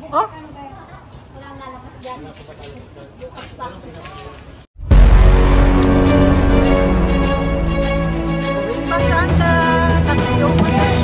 Oh? Maganda. Taxi over there.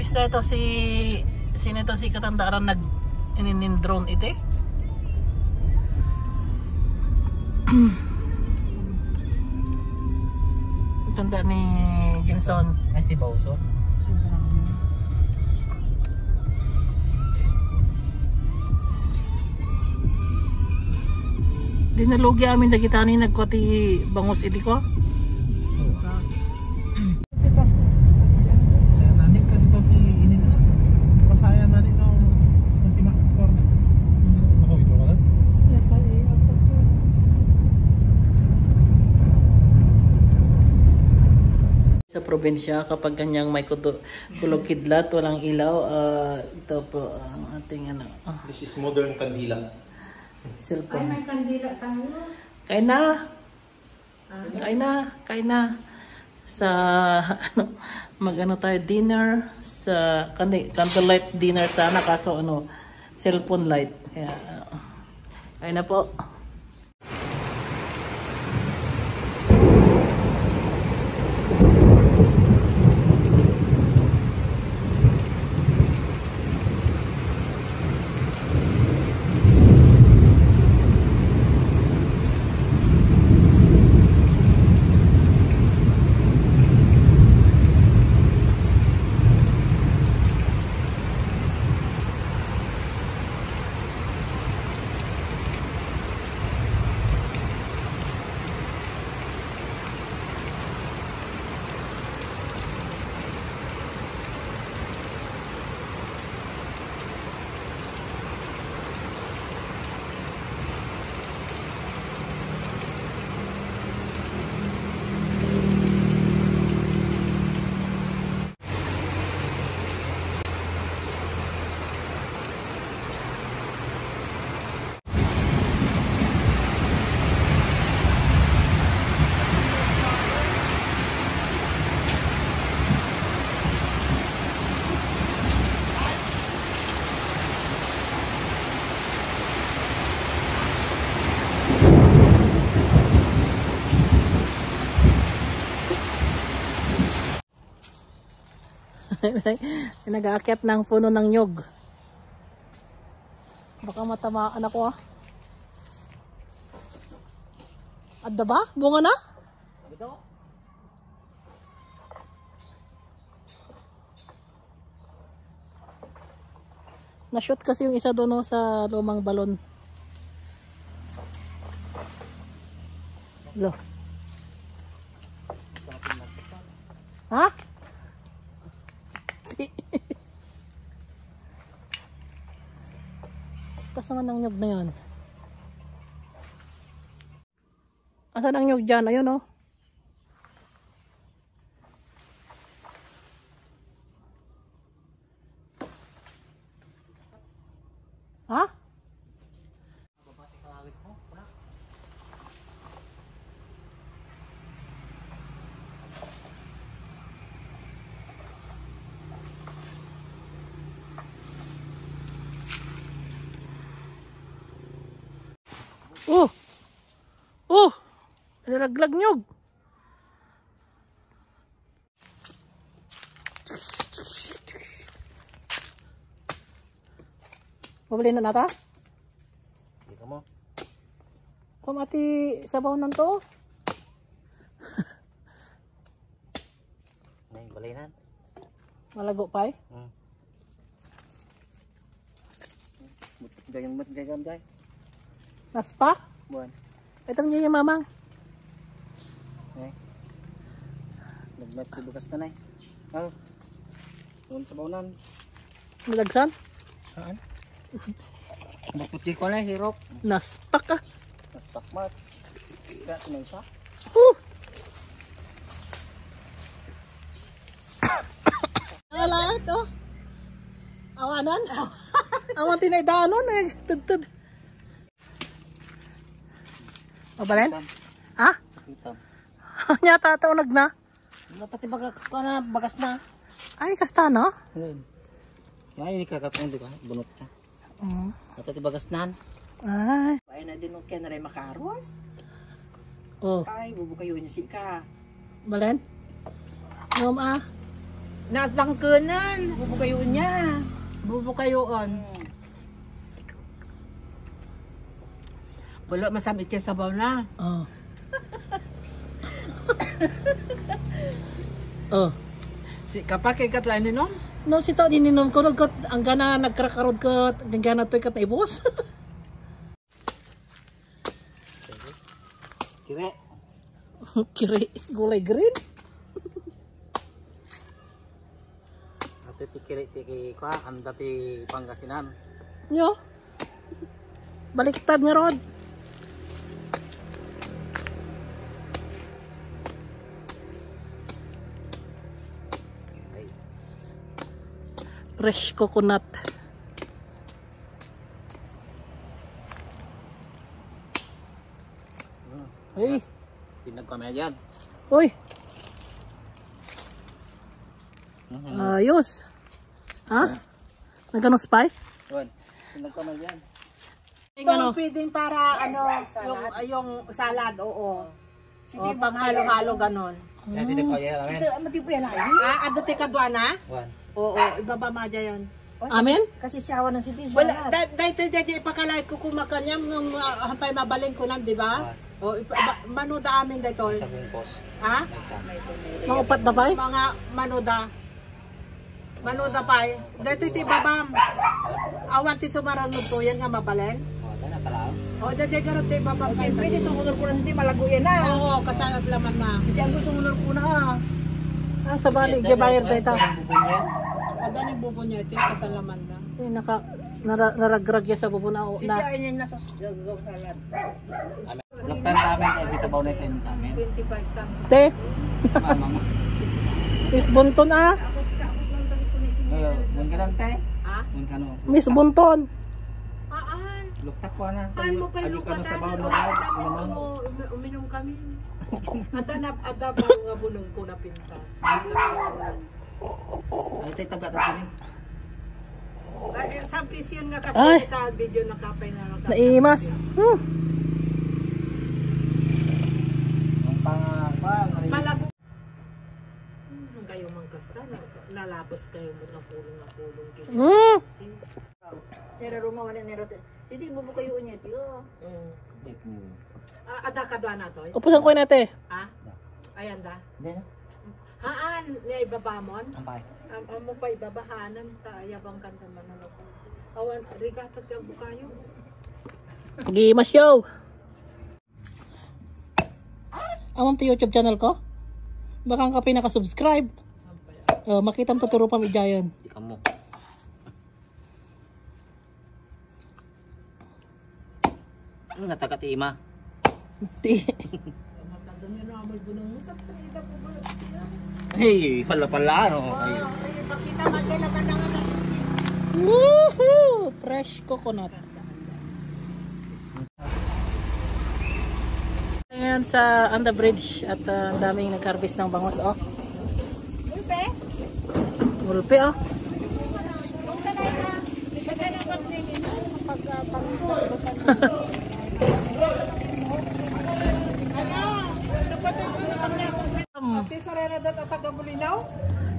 Basta ito sino ito si katandaran nag inin drone ite. Tanda ni Jimson. Ay si Bawson. Dinalugi amin dagitani nagkwati bangus iti ko. Sa probinsya kapag kanyang may kulog kidlat, walang ilaw, ito po ang ating ano. This is modern kandila. Cellphone. Ay, may kandila tayo. Kain na. Sa ano, mag-ano tayo dinner sa candlelight dinner sana kaso ano, cellphone light. Kaya kain na po. Nag-aakyat ng puno ng nyog. Baka matamaan ako Adda ba? Bunga na? Na-shoot kasi yung isa doon sa lumang balon. Lo. Ha? Tas naman ang nyog na yun. Asan ang nyog dyan? Ayun oh. Ha? Oh! Nalaglag nyog. Mabali na nata? Hindi ka mo. Kumati sabaw nan to. Ngayon, balay na. Malago pa eh. Dagang mat gagam day. Naspa? Buwan. Ito niya yung mamang. Eh. Nagmat si bukas na nay. Oh. Doon sa baunan. Malagsan? Saan? Maputi ko na hirok. Naspak ka. Naspak mat. Kaya tinay siya. Alawat oh. Awanan. Awan tinaydanon eh. Tudtud. Mabalen? Ha? Hitam. Nyata taunag na. Natati bagas ko na. Bagas na. Ay, kasta no? Ngayon. Yung ay kakakong di ba? Bunot siya. Natati bagas na. Ay. Ay na din nung kenare makaros. Oh. Ay, bubukayo niya si ka. Balen? Ngom ah. Natangkenan. Bubukayo niya. Bubukayoon. Wala masamit siya sabaw na. Oh. Oh. Si kapag kay katlan ni no? No, si to dininom ko nagkot ang gana nagkrakarod ko ang gana toy kat ibos. Kire. Kiri gulay green. Ate ti kire ti kwa anda ti Pangasinan. Nyo. Baliktad nga rod. Ay. Fresh coconut. Hey. Pinagkamay yan. Uy. Ayos. Ha? Nagano spy? Juan. Pinagkamay yan. Yung ano? Pwedeng para ano, yung salad, oo. Sige, pang halo-halo ganon. Kaya titip ko yan. Amen. Matipo yan ay. Ah, ado te kadwana? Juan. Oo, ibaba madya yon. Amen? Kasi siyawan ng city. Wala, dahil dahil ipakalait ko kumakanyam ng hampay mabaling ko nam, di ba? O, manuda amin dito. Sa bungkos. Ha? Mga upat na ba eh? Mga manuda. Manuda pa eh. Dito iti babam. Awan ti sumaranod to, yan nga mabalen. Wala na kalao. O, dahil garot ti babam. Siyempre, si sumunod ko na hindi malago yan na. Oo, kasalat laman na. Hindi ang sumunod ko na ha. Ah, sa bali, gibayar dito. Bubunyan. O, dahil bubo niya, iti kasalaman na. Eh, naragrag ya sa bubuna o Hindi na. ay niya nasa gawang salad. Laktan namin ay sa baw na ito namin. 25 something. Te, Mama. Miss Bunton ah. Tapos lang kasi ko na Ngayon, mun ka lang te. Ha? Mun ka no. Miss Bunton. Aan. Luktak ko na. Aan mo kayo Agi ka na sa baw na lukatan. Uminom kami. Adab ang nga bunong ko na pintas. Ay tay taga ta sini. Sa pisyon nga Ay. kasi kita video nakapay na lang. Naimas. Ang pa Malago. Kayo mangkasta, lalabas kayo mo ng pulong-pulong. Sira Roma wala ni Rotel. Sige, bubo kayo niya ito. Ada ka doon na to? Upusan ko nate. Ha? Ayan da. Hindi na. Haan, niya ibabamon? Ampay. Amo pa ibabahanan, yabang kanta man ano. Awan, rigatag ka bukayo. Gimas show. Awang ti YouTube channel ko. Baka ka pinaka-subscribe. Makita mo tuturo pa mi dayon. Di ka mo. Ano nga taga ti ima? Ti. Matanda niyo na amoy bunong musat. Kita po ba? Hey, pala no. Ay. Ay, pakita magkala ka na nga. Woohoo! Fresh coconut. Ngayon sa on the bridge at ang daming nag-harvest ng bangos oh. Ulpe? Mulpe oh. Ate sarena dat taga Bulinaw?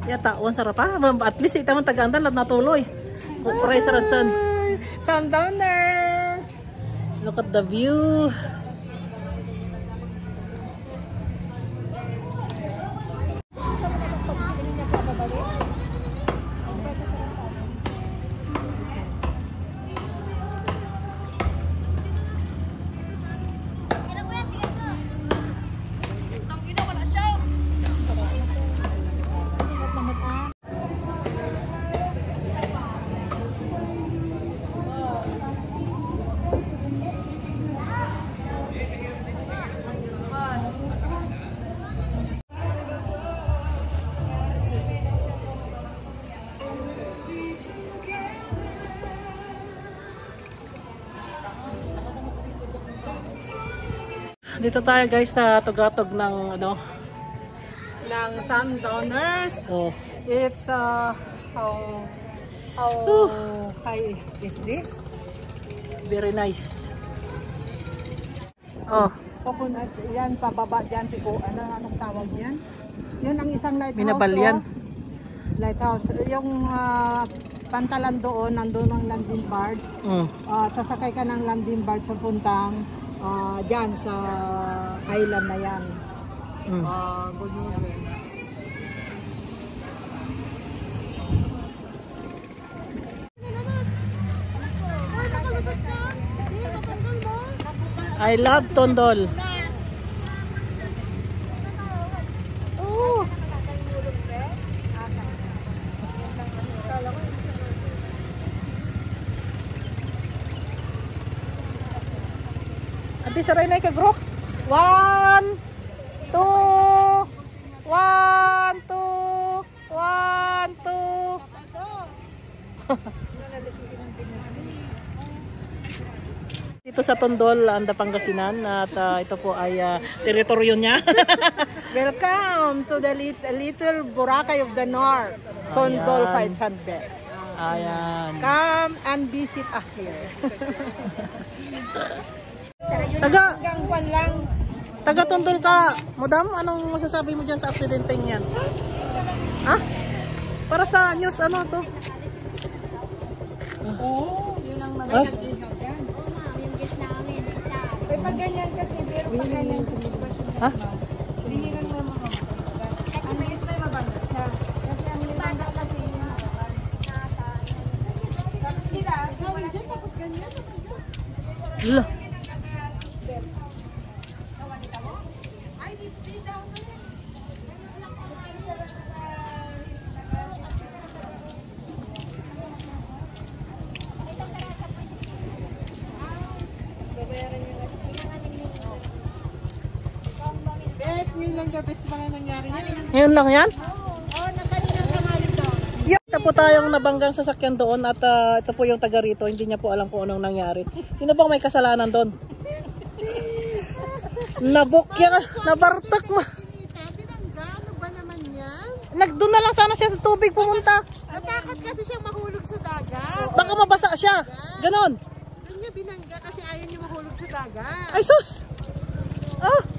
Yata, wan sarap pa. At least ita man taga-andan at natuloy. Kupray sa radsan. Sundowner! Look at the view. Dito tayo guys sa tugatog ng ano. Ng Sundowners. Oh. It's how high is this? Very nice. Oh, Coconut, yan, pababa dyan, anong tawag yan? Yun ang isang lighthouse. Binabalyan. Lighthouse. Yung pantalan doon, nandun ang landing barge. Sasakay ka ng landing barge papuntang dyan sa island na yan. Good morning. I love Tondol. Ati saray na ikagro. 1, 2, 1, 2, 1, 2. Dito sa Tondol, Anda, Pangasinan, at ito po ay teritoryo niya. Welcome to the little Boracay of the North, Tondol Fights and Bets. Ayan. Come and visit us here. Taga Tondol ka, madam, anong masasabi mo dyan sa aksidenteng yan? Ha? Para sa news, ano to? Yun ang Ah? Pag ganyan kasi, pero pag ganyan. Ha? Hinihiran mo mga kasi may spray mabangat siya. Kasi ang nilanda kasi yung sila, gawin dyan tapos ganyan. Hala. Ay, this day down na yan. Best, yun lang the best mga nangyari yan. Ngayon lang yan? Oo, nakalinang kamali doon. Ito po tayong nabanggang sasakyan doon at ito po yung taga rito, hindi niya po alam kung anong nangyari. Sino bang may kasalanan doon? Nabukya, nabartak mo. Pinangga, ano ba naman yan? Nagdoon na lang sana siya sa tubig pumunta. Natakot kasi siya mahulog sa dagat. Baka mabasa siya. Ganon. Doon niya binangga kasi ayaw niya mahulog sa dagat. Ay sus! Ah!